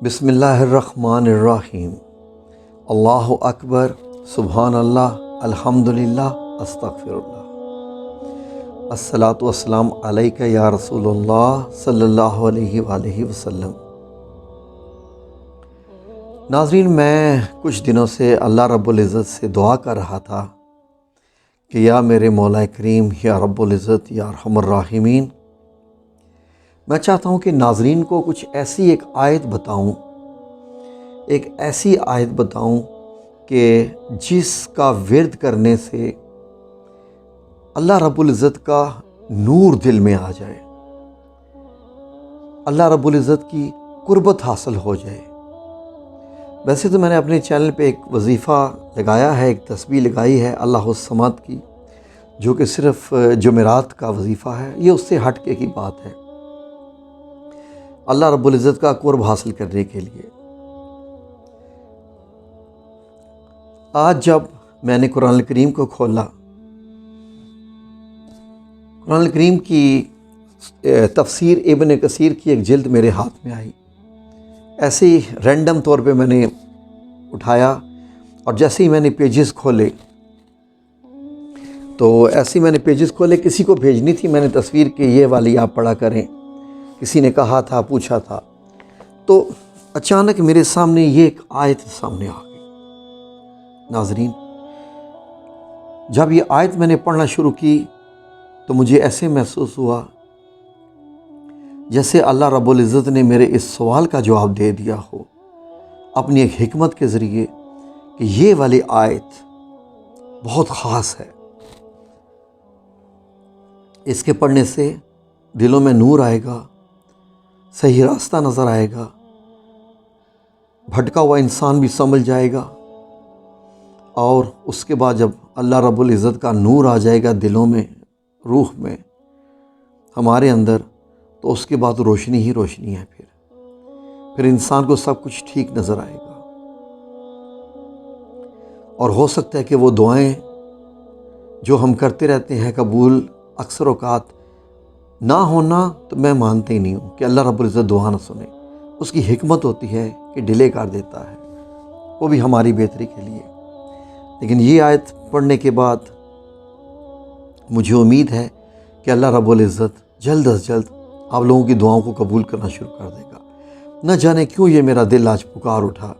بسم اللہ الرحمن الرحیم۔ اللہ اکبر، سبحان اللہ، الحمدللہ، استغفر اللہ۔ الصلاۃ والسلام علیک یا رسول اللہ صلی اللہ علیہ وآلہ وسلم۔ ناظرین، میں کچھ دنوں سے اللہ رب العزت سے دعا کر رہا تھا کہ یا میرے مولا کریم، یا رب العزت، یا ارحم الراحمین، میں چاہتا ہوں کہ ناظرین کو کچھ ایسی ایک آیت بتاؤں، ایک ایسی آیت بتاؤں کہ جس کا ورد کرنے سے اللہ رب العزت کا نور دل میں آ جائے، اللہ رب العزت کی قربت حاصل ہو جائے۔ ویسے تو میں نے اپنے چینل پہ ایک وظیفہ لگایا ہے، ایک تسبیح لگائی ہے اللہ الصمد کی، جو کہ صرف جمعرات کا وظیفہ ہے۔ یہ اس سے ہٹ کے کی بات ہے، اللہ رب العزت کا قرب حاصل کرنے کے لیے۔ آج جب میں نے قرآن الکریم کو کھولا، قرآن الکریم کی تفسیر ابن کثیر کی ایک جلد میرے ہاتھ میں آئی۔ ایسے ہی رینڈم طور پہ میں نے اٹھایا، اور جیسے ہی میں نے پیجز کھولے کسی کو بھیجنی تھی میں نے تصویر کہ یہ والی آپ پڑھا کریں، کسی نے کہا تھا، پوچھا تھا، تو اچانک میرے سامنے یہ ایک آیت سامنے آ گئی۔ ناظرین، جب یہ آیت میں نے پڑھنا شروع کی تو مجھے ایسے محسوس ہوا جیسے اللہ رب العزت نے میرے اس سوال کا جواب دے دیا ہو اپنی ایک حکمت کے ذریعے، کہ یہ والی آیت بہت خاص ہے، اس کے پڑھنے سے دلوں میں نور آئے گا، صحیح راستہ نظر آئے گا، بھٹکا ہوا انسان بھی سمجھ جائے گا، اور اس کے بعد جب اللہ رب العزت کا نور آ جائے گا دلوں میں، روح میں، ہمارے اندر، تو اس کے بعد روشنی ہی روشنی ہے۔ پھر انسان کو سب کچھ ٹھیک نظر آئے گا، اور ہو سکتا ہے کہ وہ دعائیں جو ہم کرتے رہتے ہیں قبول اکثر اوقات نہ ہونا، تو میں مانتے ہی نہیں ہوں کہ اللہ رب العزت دعا نہ سنے۔ اس کی حکمت ہوتی ہے کہ ڈیلے کر دیتا ہے، وہ بھی ہماری بہتری کے لیے۔ لیکن یہ آیت پڑھنے کے بعد مجھے امید ہے کہ اللہ رب العزت جلد از جلد آپ لوگوں کی دعاؤں کو قبول کرنا شروع کر دے گا۔ نہ جانے کیوں یہ میرا دل آج پکار اٹھا،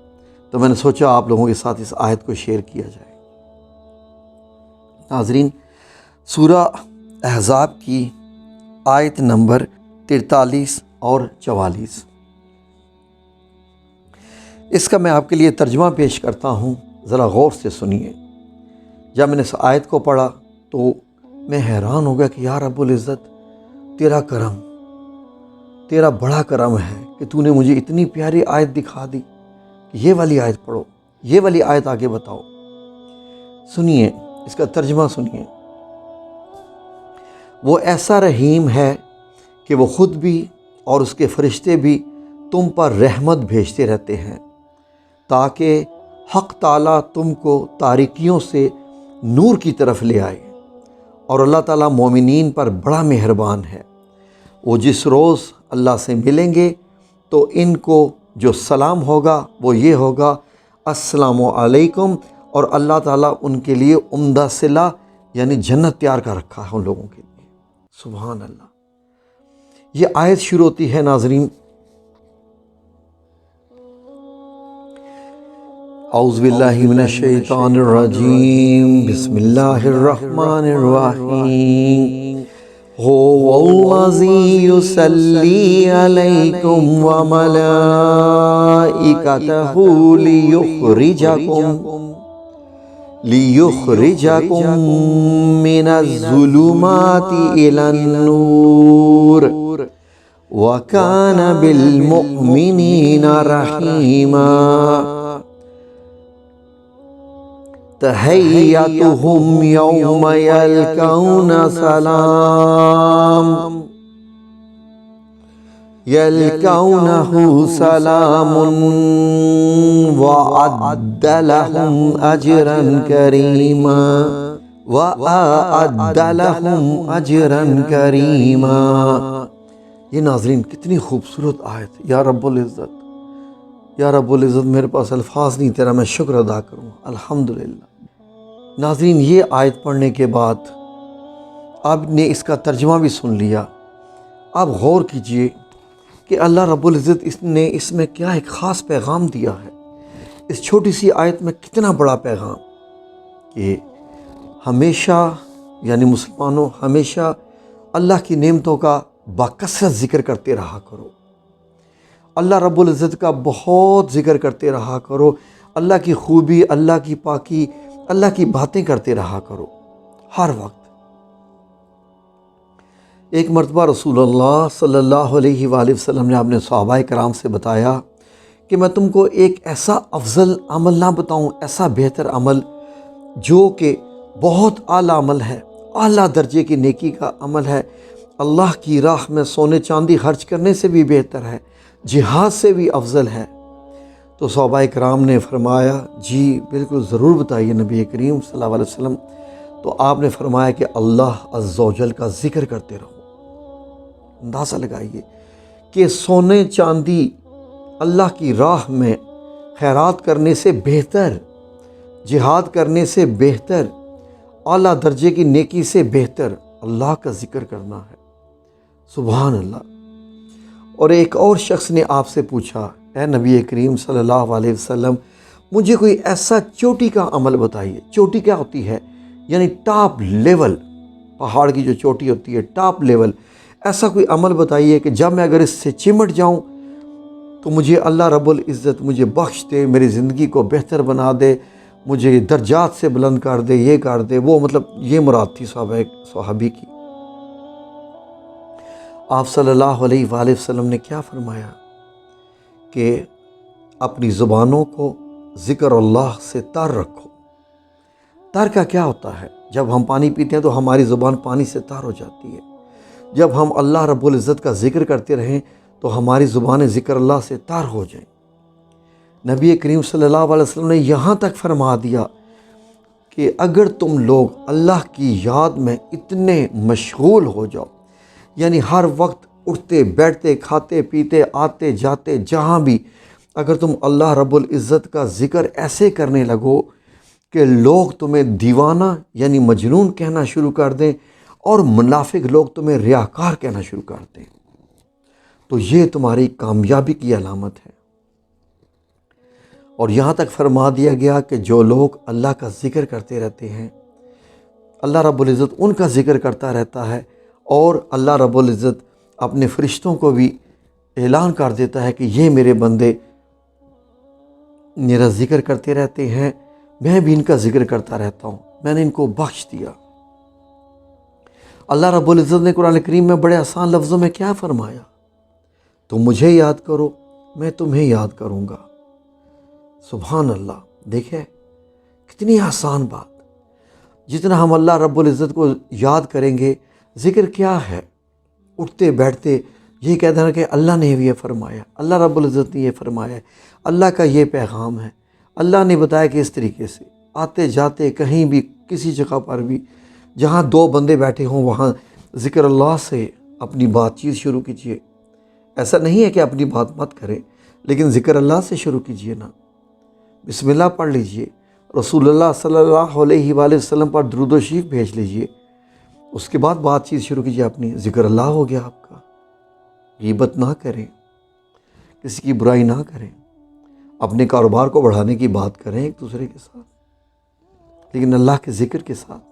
تو میں نے سوچا آپ لوگوں کے ساتھ اس آیت کو شیئر کیا جائے۔ ناظرین، سورہ احزاب کی آیت نمبر 43 اور 44، اس کا میں آپ کے لیے ترجمہ پیش کرتا ہوں، ذرا غور سے سنیے۔ جب میں نے اس آیت کو پڑھا تو میں حیران ہو گیا کہ یا رب العزت، تیرا کرم، تیرا بڑا کرم ہے کہ تو نے مجھے اتنی پیاری آیت دکھا دی کہ یہ والی آیت پڑھو، یہ والی آیت آگے بتاؤ۔ سنیے، اس کا ترجمہ سنیے۔ وہ ایسا رحیم ہے کہ وہ خود بھی اور اس کے فرشتے بھی تم پر رحمت بھیجتے رہتے ہیں، تاکہ حق تعالیٰ تم کو تاریکیوں سے نور کی طرف لے آئے، اور اللہ تعالیٰ مومنین پر بڑا مہربان ہے۔ وہ جس روز اللہ سے ملیں گے تو ان کو جو سلام ہوگا وہ یہ ہوگا، السلام علیکم، اور اللہ تعالیٰ ان کے لیے عمدہ صلہ یعنی جنت تیار کر رکھا ہے ان لوگوں کے لیے۔ سبحان اللہ۔ یہ آیت شروع ہوتی ہے ناظرین، اعوذ باللہ من الشیطان الرجیم، بسم اللہ الرحمن الرحیم۔ هو الذی یصلی علیکم وملائکتہ لیخرجکم من الظلمات الی النور وکان بالمؤمنین رحیما۔ تحیتهم یوم یلقون سلام وأعد لهم أجرا كريما۔ یہ ناظرین کتنی خوبصورت آیت، یا رب العزت یا رب العزت میرے پاس الفاظ نہیں تیرا میں شکر ادا کروں۔ الحمدللہ۔ ناظرین، یہ آیت پڑھنے کے بعد آپ نے اس کا ترجمہ بھی سن لیا۔ آپ غور کیجئے کہ اللہ رب العزت نے اس میں کیا ایک خاص پیغام دیا ہے۔ اس چھوٹی سی آیت میں کتنا بڑا پیغام کہ ہمیشہ، یعنی مسلمانوں، ہمیشہ اللہ کی نعمتوں کا بکثرت ذکر کرتے رہا کرو، اللہ رب العزت کا بہت ذکر کرتے رہا کرو، اللہ کی خوبی، اللہ کی پاکی، اللہ کی باتیں کرتے رہا کرو ہر وقت۔ ایک مرتبہ رسول اللہ صلی اللہ علیہ وآلہ وسلم نے اپنے صحابہ کرام سے بتایا کہ میں تم کو ایک ایسا افضل عمل نہ بتاؤں، ایسا بہتر عمل جو کہ بہت اعلیٰ عمل ہے، اعلیٰ درجے کی نیکی کا عمل ہے، اللہ کی راہ میں سونے چاندی خرچ کرنے سے بھی بہتر ہے، جہاد سے بھی افضل ہے۔ تو صحابہ کرام نے فرمایا جی بالکل ضرور بتائیے نبی کریم صلی اللہ علیہ وسلم۔ تو آپ نے فرمایا کہ اللہ عز و جل کا ذکر کرتے رہو۔ اندازہ لگائیے کہ سونے چاندی اللہ کی راہ میں خیرات کرنے سے بہتر، جہاد کرنے سے بہتر، اعلیٰ درجے کی نیکی سے بہتر اللہ کا ذکر کرنا ہے۔ سبحان اللہ۔ اور ایک اور شخص نے آپ سے پوچھا، اے نبی کریم صلی اللہ علیہ وسلم، مجھے کوئی ایسا چوٹی کا عمل بتائیے۔ چوٹی کیا ہوتی ہے؟ یعنی ٹاپ لیول، پہاڑ کی جو چوٹی ہوتی ہے، ٹاپ لیول، ایسا کوئی عمل بتائیے کہ جب میں اگر اس سے چمٹ جاؤں تو مجھے اللہ رب العزت مجھے بخش دے، میری زندگی کو بہتر بنا دے، مجھے درجات سے بلند کر دے، یہ کر دے وہ، مطلب یہ مراد تھی صحابی کی۔ آپ صلی اللہ علیہ وآلہ وسلم نے کیا فرمایا کہ اپنی زبانوں کو ذکر اللہ سے تر رکھو۔ تر کا کیا ہوتا ہے؟ جب ہم پانی پیتے ہیں تو ہماری زبان پانی سے تر ہو جاتی ہے۔ جب ہم اللہ رب العزت کا ذکر کرتے رہیں تو ہماری زبانیں ذکر اللہ سے تر ہو جائیں۔ نبی کریم صلی اللہ علیہ وسلم نے یہاں تک فرما دیا کہ اگر تم لوگ اللہ کی یاد میں اتنے مشغول ہو جاؤ، یعنی ہر وقت اٹھتے بیٹھتے کھاتے پیتے آتے جاتے جہاں بھی اگر تم اللہ رب العزت کا ذکر ایسے کرنے لگو کہ لوگ تمہیں دیوانہ یعنی مجنون کہنا شروع کر دیں اور منافق لوگ تمہیں ریاکار کہنا شروع کر دیں، تو یہ تمہاری کامیابی کی علامت ہے۔ اور یہاں تک فرما دیا گیا کہ جو لوگ اللہ کا ذکر کرتے رہتے ہیں، اللہ رب العزت ان کا ذکر کرتا رہتا ہے، اور اللہ رب العزت اپنے فرشتوں کو بھی اعلان کر دیتا ہے کہ یہ میرے بندے میرا ذکر کرتے رہتے ہیں، میں بھی ان کا ذکر کرتا رہتا ہوں، میں نے ان کو بخش دیا۔ اللہ رب العزت نے قرآن کریم میں بڑے آسان لفظوں میں کیا فرمایا؟ تم مجھے یاد کرو، میں تمہیں یاد کروں گا۔ سبحان اللہ۔ دیکھیں کتنی آسان بات۔ جتنا ہم اللہ رب العزت کو یاد کریں گے، ذکر کیا ہے؟ اٹھتے بیٹھتے یہ کہہ دینا کہ اللہ نے یہ فرمایا، اللہ رب العزت نے یہ فرمایا ہے، اللہ کا یہ پیغام ہے، اللہ نے بتایا کہ اس طریقے سے آتے جاتے کہیں بھی کسی جگہ پر بھی جہاں دو بندے بیٹھے ہوں وہاں ذکر اللہ سے اپنی بات چیت شروع کیجئے۔ ایسا نہیں ہے کہ اپنی بات مت کریں، لیکن ذکر اللہ سے شروع کیجئے نا۔ بسم اللہ پڑھ لیجئے، رسول اللہ صلی اللہ علیہ وآلہ وسلم پر درود و شریف بھیج لیجئے، اس کے بعد بات چیت شروع کیجئے اپنی۔ ذکر اللہ ہو گیا آپ کا۔ غیبت نہ کریں، کسی کی برائی نہ کریں، اپنے کاروبار کو بڑھانے کی بات کریں ایک دوسرے کے ساتھ، لیکن اللہ کے ذکر کے ساتھ۔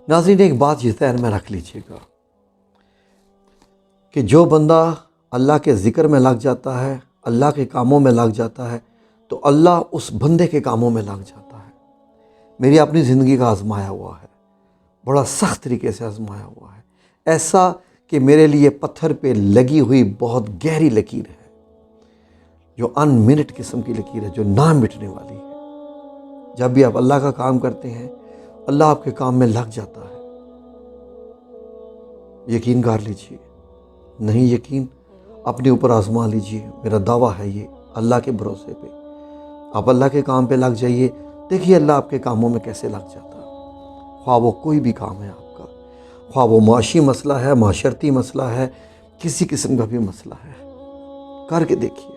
ناظرین ایک بات یہ ذہن میں رکھ لیجیے گا کہ جو بندہ اللہ کے ذکر میں لگ جاتا ہے، اللہ کے کاموں میں لگ جاتا ہے، تو اللہ اس بندے کے کاموں میں لگ جاتا ہے۔ میری اپنی زندگی کا آزمایا ہوا ہے، بڑا سخت طریقے سے آزمایا ہوا ہے، ایسا کہ میرے لیے پتھر پہ لگی ہوئی بہت گہری لکیر ہے، جو ان منٹ قسم کی لکیر ہے، جو نہ مٹنے والی ہے۔ جب بھی آپ اللہ کا کام کرتے ہیں، اللہ آپ کے کام میں لگ جاتا ہے۔ یقین کر لیجئے، نہیں یقین اپنے اوپر آزما لیجئے، میرا دعویٰ ہے یہ اللہ کے بھروسے پہ۔ آپ اللہ کے کام پہ لگ جائیے، دیکھیے اللہ آپ کے کاموں میں کیسے لگ جاتا ہے، خواہ وہ کوئی بھی کام ہے آپ کا، خواہ وہ معاشی مسئلہ ہے، معاشرتی مسئلہ ہے، کسی قسم کا بھی مسئلہ ہے، کر کے دیکھیے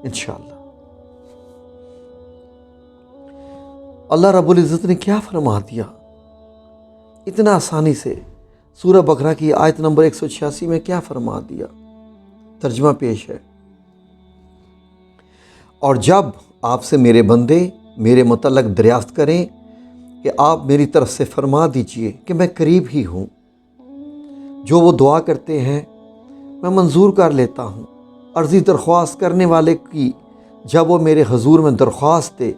انشاءاللہ۔ اللہ رب العزت نے کیا فرما دیا اتنا آسانی سے، سورہ بقرہ کی آیت نمبر 186 میں کیا فرما دیا، ترجمہ پیش ہے: اور جب آپ سے میرے بندے میرے متعلق دریافت کریں کہ آپ میری طرف سے فرما دیجئے کہ میں قریب ہی ہوں، جو وہ دعا کرتے ہیں میں منظور کر لیتا ہوں۔ عرضی درخواست کرنے والے کی جب وہ میرے حضور میں درخواست دے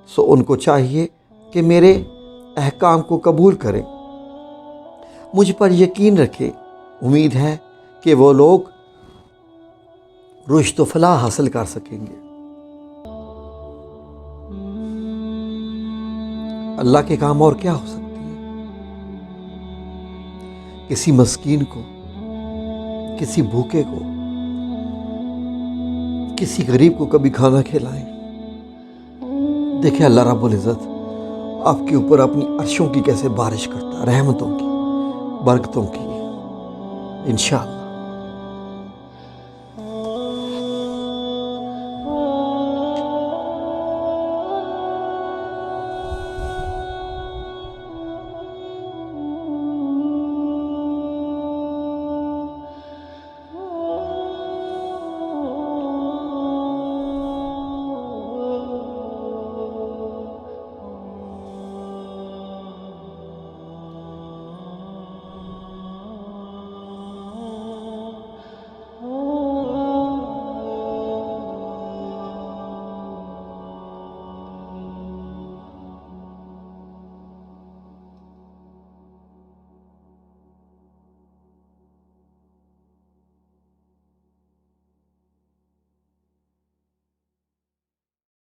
سو ان کو چاہیے کہ میرے احکام کو قبول کریں، مجھ پر یقین رکھے، امید ہے کہ وہ لوگ رشد و فلاح حاصل کر سکیں گے۔ اللہ کے کام اور کیا ہو سکتے ہیں؟ کسی مسکین کو، کسی بھوکے کو، کسی غریب کو کبھی کھانا کھلائیں۔ دیکھیں اللہ رب العزت آپ کے اوپر اپنی عرشوں کی کیسے بارش کرتا، رحمتوں کی، برکتوں کی، انشاءاللہ۔